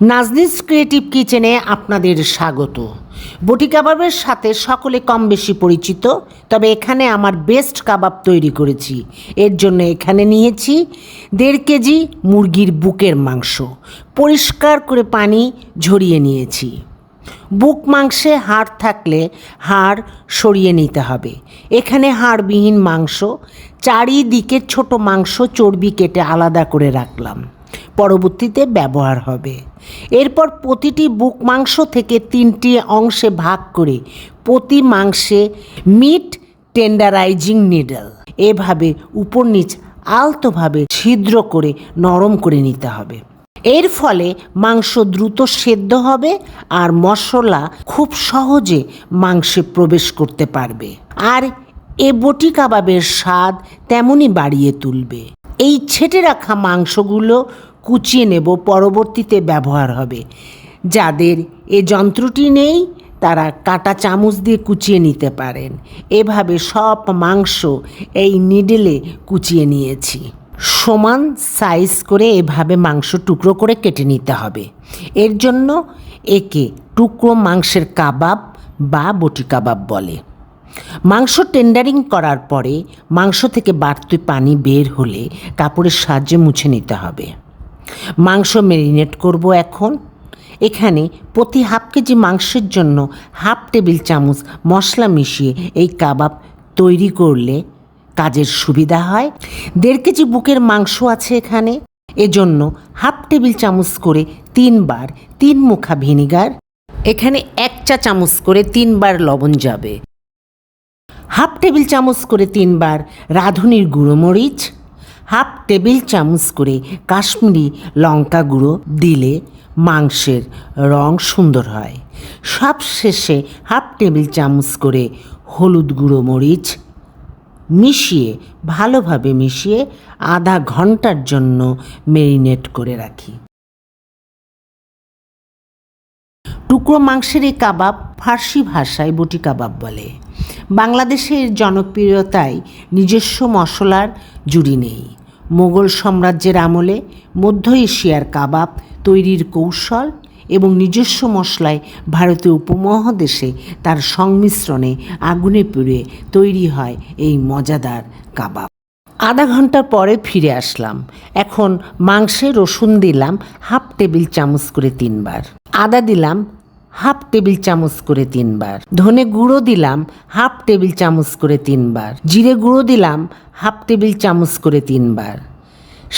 নাজনীস creative কিচেনে আপনাদের স্বাগত। বটি কাবাবের সাথে সকলে কম বেশি পরিচিত, তবে এখানে আমার বেস্ট কাবাব তৈরি করেছি। এর জন্য এখানে নিয়েছি 1.5 কেজি মুরগির বুকের মাংস। পরিষ্কার করে পানি ঝরিয়ে নিয়েছি। বুক মাংসে হাড় থাকলে হাড় সরিয়ে নিতে হবে। এখানে হাড়বিহীন মাংস, চারিদিকে ছোট মাংস চর্বি কেটে আলাদা করে রাখলাম, পরবর্তীতে ব্যবহার হবে। এরপর প্রতিটি বুক মাংস থেকে 3টি অংশে ভাগ করে প্রতি মাংসে মিট টেন্ডারাইজিং নিডল এভাবে উপর নিচ আলতোভাবে ছিদ্র করে নরম করে নিতে হবে। এর ফলে মাংস দ্রুত সেদ্ধ হবে আর মশলা খুব সহজে মাংসে প্রবেশ করতে পারবে, আর এ বটি কাবাবের স্বাদ তেমনই বাড়িয়ে তুলবে। এই ছেটে রাখা মাংসগুলো কুচিয়ে নেব, পরবর্তীতে ব্যবহার হবে। যাদের এ যন্ত্রটি নেই তারা কাঁটা চামচ দিয়ে কুচিয়ে নিতে পারেন। এভাবে সব মাংস এই নিডলে কুচিয়ে নিয়েছি। সমান সাইজ করে এভাবে মাংস টুকরো করে কেটে নিতে হবে। এর জন্য একে টুকরো মাংসের কাবাব বা বটি কাবাব বলে। মাংস টেন্ডারিং করার পরে মাংস থেকে বাড়তি পানি বের হলে কাপড়ের সাহায্যে মুছে নিতে হবে। মাংস ম্যারিনেট করব এখন। এখানে প্রতি হাফ কেজি মাংসের জন্য 1/2 টেবিল চামচ মশলা মিশিয়ে এই কাবাব তৈরি করলে কাজের সুবিধা হয়। 1.5 কেজি বুকের মাংস আছে এখানে, এজন্য 1/2 টেবিল চামচ করে 3 বার 3 মুখা ভিনিগার, এখানে 1 চা চামচ করে 3 বার লবণ যাবে, 1/2 টেবিল চামচ করে 3 বার রাঁধুনির গুঁড়ো মরিচ, 1/2 টেবিল চামচ করে কাশ্মীরি লঙ্কা গুঁড়ো দিলে মাংসের রং সুন্দর হয়। সবশেষে 1/2 টেবিল চামচ করে হলুদ গুঁড়ো মরিচ মিশিয়ে ভালোভাবে মিশিয়ে আধা ঘন্টার জন্য ম্যারিনেট করে রাখি। টুকরো মাংসের এই কাবাব ফার্সি ভাষায় বটি কাবাব বলে। বাংলাদেশের জনপ্রিয়তায় নিজস্ব মশলার জুড়ি নেই। মোগল সাম্রাজ্যের আমলে মধ্য এশিয়ার কাবাব তৈরির কৌশল এবং নিজস্ব মশলায় ভারতীয় উপমহাদেশে তার সংমিশ্রণে আগুনে পুড়ে তৈরি হয় এই মজাদার কাবাব। আধা ঘন্টা পরে ফিরে আসলাম। এখন মাংসে রসুন দিলাম 1/2 টেবিল চামচ করে 3 বার, আদা দিলাম 1/2 টেবিল চামচ করে 3 বার, ধনে গুঁড়ো দিলাম 1/2 টেবিল চামচ করে 3 বার, জিরে গুঁড়ো দিলাম 1/2 টেবিল চামচ করে 3 বার,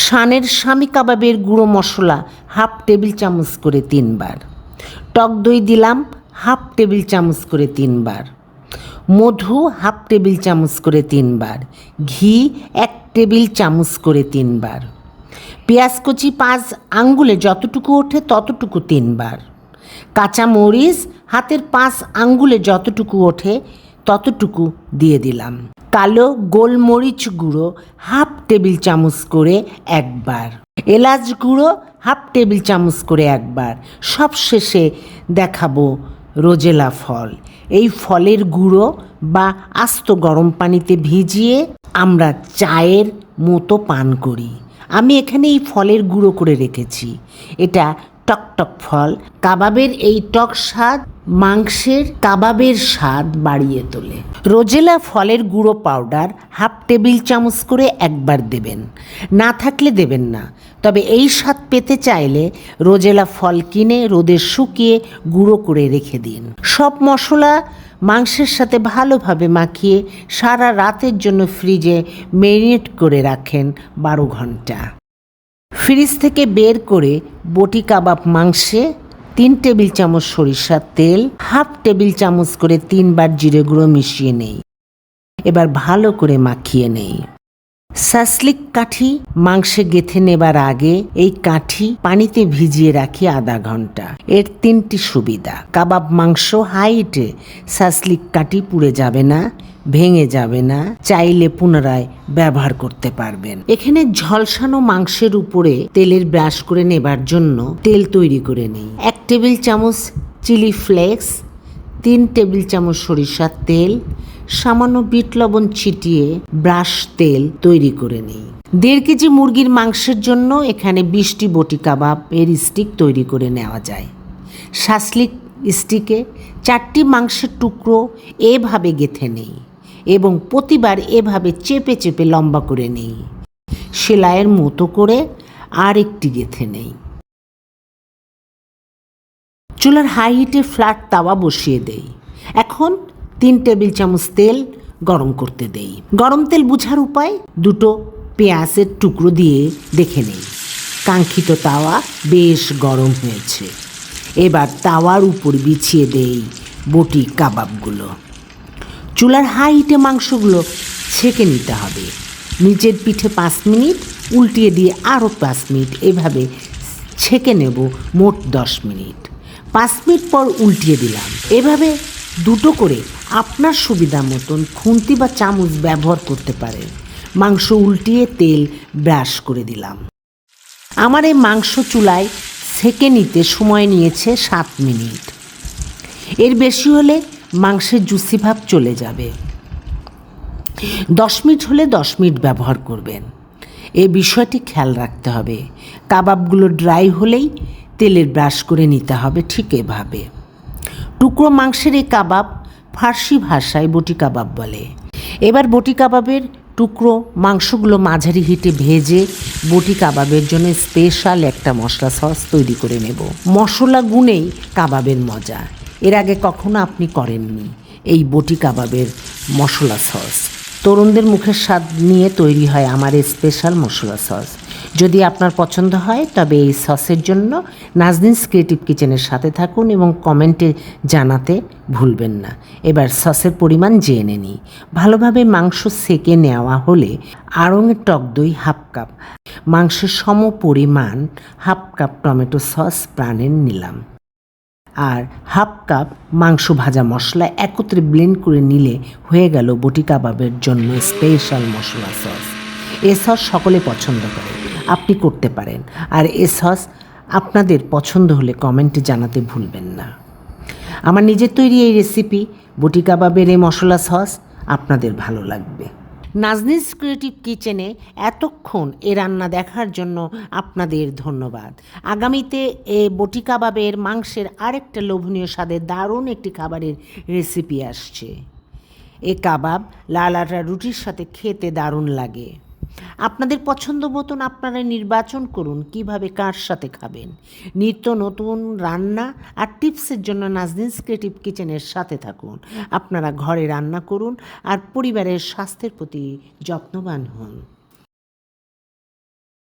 শানের স্বামী কাবাবের গুঁড়ো মশলা 1/2 টেবিল চামচ করে 3 বার, টক দই দিলাম 1/2 টেবিল চামচ করে 3 বার, মধু 1/2 টেবিল চামচ করে 3 বার, ঘি 1 টেবিল চামচ করে 3 বার, পেঁয়াজ কুচি 5 আঙ্গুলে যতটুকু ওঠে ততটুকু 3 বার, কাঁচা মরিচ হাতের 5 আঙ্গুলে যতটুকু ওঠে ততটুকু দিয়ে দিলাম, কালো গোলমরিচ গুঁড়ো 1/2 টেবিল চামচ করে 1 বার, এলাচ গুঁড়ো 1/2 টেবিল চামচ করে 1 বার। সবশেষে দেখাবো রোজেলা ফল। এই ফলের গুঁড়ো বা আস্ত গরম পানিতে ভিজিয়ে আমরা চায়ের মতো পান করি। আমি এখানে এই ফলের গুঁড়ো করে রেখেছি। এটা টকটক ফল। কাবাবের এই টক স্বাদ মাংসের কাবাবের স্বাদ বাড়িয়ে তোলে। রোজেলা ফলের গুঁড়ো পাউডার 1/2 টেবিল চামচ করে 1 বার দেবেন, না থাকলে দেবেন না। তবে এই স্বাদ পেতে চাইলে রোজেলা ফল কিনে রোদে শুকিয়ে গুঁড়ো করে রেখে দিন। সব মশলা মাংসের সাথে ভালোভাবে মাখিয়ে সারা রাতের জন্য ফ্রিজে ম্যারিনেট করে রাখেন 12 ঘন্টা। ফ্রিজ থেকে বের করে বটি কাবাব মাংসে 3 টেবিল চামচ সরিষার তেল, 1/2 টেবিল চামচ করে 3 বার জিরে গুঁড়ো মিশিয়ে নেই। এবার ভালো করে মাখিয়ে নেই। সাসলিক কাঠি মাংসে গেঁথে নেবার আগে এই কাঠি পানিতে ভিজিয়ে রাখি আধা ঘন্টা। এর 3টি সুবিধা: কাবাব মাংস হাইটে সাসলিক কাঠি পুড়ে যাবে না, ভেঙে যাবে না, চাইলে পুনরায় ব্যবহার করতে পারবেন। এখানে ঝলসানো মাংসের উপরে তেলের ব্রাশ করে নেবার জন্য তেল তৈরি করে নেই। 1 টেবিল চামচ চিলি ফ্লেক্স, 3 টেবিল চামচ সরিষার তেল, সামান্য বিট লবণ ছিটিয়ে ব্রাশ তেল তৈরি করে নিই। 1.5 কেজি মুরগির মাংসের জন্য এখানে 20টি বটি কাবাবের স্টিক তৈরি করে নেওয়া যায়। শাসলিক স্টিকে 4টি মাংসের টুকরো এভাবে গেঁথে নেই এবং প্রতিবার এভাবে চেপে চেপে লম্বা করে নেই। সেলাইয়ের মতো করে আরেকটি গেঁথে নেই। চুলার হাই হিটে ফ্ল্যাট তাওয়া বসিয়ে দেই। এখন 3 টেবিল চামচ তেল গরম করতে দেই। গরম তেল বুঝার উপায়, 2টো পেঁয়াজের টুকরো দিয়ে দেখে নেই। কাঙ্ক্ষিত তাওয়া বেশ গরম হয়েছে। এবার তাওয়ার উপর বিছিয়ে দেই বটি কাবাবগুলো। চুলার হাই হিটে মাংসগুলো ছেঁকে নিতে হবে। নিচের পিঠে 5 মিনিট, উল্টিয়ে দিয়ে আরও 5 মিনিট, এভাবে ছেঁকে নেব মোট 10 মিনিট। 5 মিনিট পর উল্টিয়ে দিলাম। এভাবে 2টো করে আপনার সুবিধা মতন খুন্তি বা চামচ ব্যবহার করতে পারেন। মাংস উল্টিয়ে তেল ব্রাশ করে দিলাম। আমার এই মাংস চুলায় ছেঁকে নিতে সময় নিয়েছে 7 মিনিট। এর বেশি হলে মাংসের জুসি ভাব চলে যাবে। 10 মিনিট হলে 10 মিনিট ব্যবহার করবেন। এই বিষয়টি খেয়াল রাখতে হবে। কাবাবগুলো ড্রাই হলেই তেলের ব্রাশ করে নিতে হবে, ঠিক এভাবে। টুকরো মাংসের এই কাবাব ফার্সি ভাষায় বটি কাবাব বলে। এবার বটি কাবাবের টুকরো মাংসগুলো মাঝারি হিটে ভেজে বটি কাবাবের জন্য স্পেশাল একটা মশলা সস তৈরি করে নেব। মশলা গুনেই কাবাবের মজা। এর আগে কখনো আপনি করেননি এই বটি কাবাবের মশলা সস। তরুণদের মুখের স্বাদ নিয়ে তৈরি হয় আমার এই স্পেশাল মশলা সস। যদি আপনার পছন্দ হয় তবে এই সসের জন্য নাজনীনস ক্রিয়েটিভ কিচেনের সাথে থাকুন এবং কমেন্টে জানাতে ভুলবেন না। এবার সসের পরিমাণ জেনে নিই। ভালোভাবে মাংস সেকে নেওয়া হলে আড়ঙের টক দই 1/2 কাপ, মাংসের সম পরিমাণ 1/2 কাপ টমেটো সস প্রাণের নিলাম, আর 1/2 কাপ মাংস ভাজা মশলা একত্রে ব্লেন্ড করে নিলে হয়ে গেল বটি কাবাবের জন্য স্পেশাল মশলা সস। এ সস সকলে পছন্দ করে, আপনি করতে পারেন। আর এ সস আপনাদের পছন্দ হলে কমেন্টে জানাতে ভুলবেন না। আমার নিজের তৈরি এই রেসিপি বটি কাবাবের এই মশলা সস আপনাদের ভালো লাগবে। নাজনীনস ক্রিয়েটিভ কিচেনে এতক্ষণ এ রান্না দেখার জন্য আপনাদের ধন্যবাদ। আগামীতে এ বটি কাবাবের মাংসের আরেকটা লোভনীয় স্বাদের দারুণ একটি খাবারের রেসিপি আসছে। এ কাবাব লাল আটা রুটির সাথে খেতে দারুণ লাগে। আপনাদের পছন্দ মতন আপনারা নির্বাচন করুন কিভাবে কার সাথে খাবেন। নিত্য নতুন রান্না আর টিপসের জন্য নাজনীনস ক্রিয়েটিভ কিচেনের সাথে থাকুন। আপনারা ঘরে রান্না করুন আর পরিবারের স্বাস্থ্যের প্রতি যত্নবান হন।